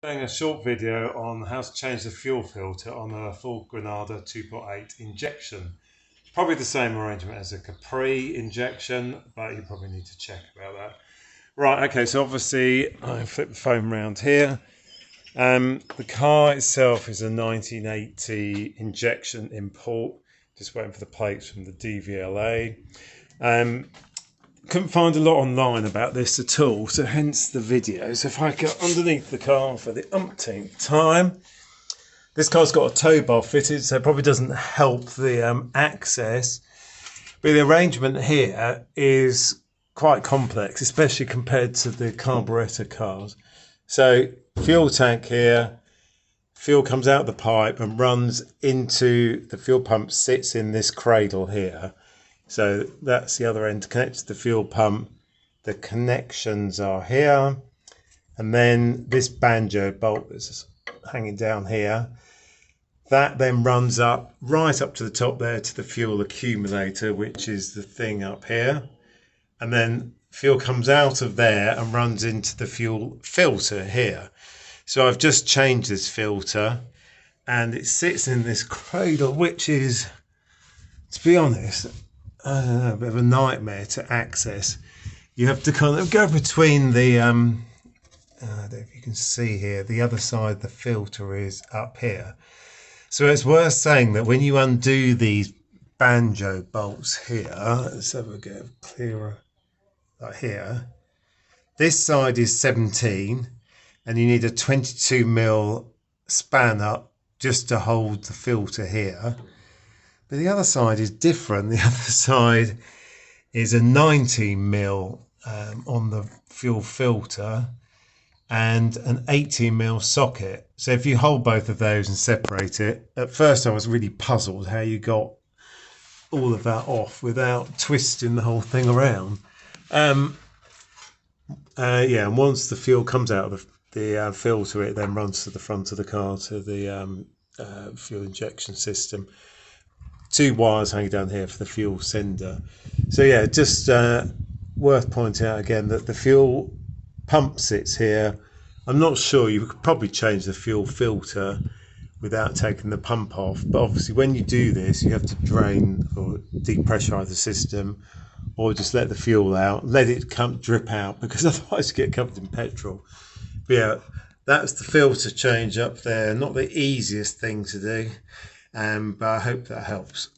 Doing a short video on how to change the fuel filter on a full Granada 2.8 injection. Probably the same arrangement as a Capri injection, but you probably need to check about that. Right, okay, so obviously I flip the phone around here. The car itself is a 1980 injection import. Just waiting for the plates from the DVLA. Couldn't find a lot online about this at all, so hence the video. So if I go underneath the car for the umpteenth time, this car's got a tow bar fitted, so it probably doesn't help the access. But the arrangement here is quite complex, especially compared to the carburettor cars. So fuel tank here, fuel comes out the pipe and runs into the fuel pump, sits in this cradle here. So that's the other end connected to the fuel pump. The connections are here. And then this banjo bolt that's hanging down here, that then runs up, right up to the top there to the fuel accumulator, which is the thing up here. And then fuel comes out of there and runs into the fuel filter here. So I've just changed this filter and it sits in this cradle, which is, to be honest, I don't know, a bit of a nightmare to access. You have to kind of go between the, I don't know if you can see here, the other side the filter is up here. So it's worth saying that when you undo these banjo bolts here, let's have a go clearer, like here, this side is 17 and you need a 22mm spanner just to hold the filter here. But the other side is different. The other side is a 19mm on the fuel filter and an 18mm socket. So if you hold both of those and separate it, at first I was really puzzled how you got all of that off without twisting the whole thing around. And once the fuel comes out of the filter, it then runs to the front of the car to the fuel injection system. Two wires hanging down here for the fuel sender. So yeah, just worth pointing out again that the fuel pump sits here. I'm not sure, you could probably change the fuel filter without taking the pump off, but obviously when you do this you have to drain or depressurize the system, or just let the fuel out, let it drip out, because otherwise you get covered in petrol. But yeah, that's the filter change up there. Not the easiest thing to do, but I hope that helps.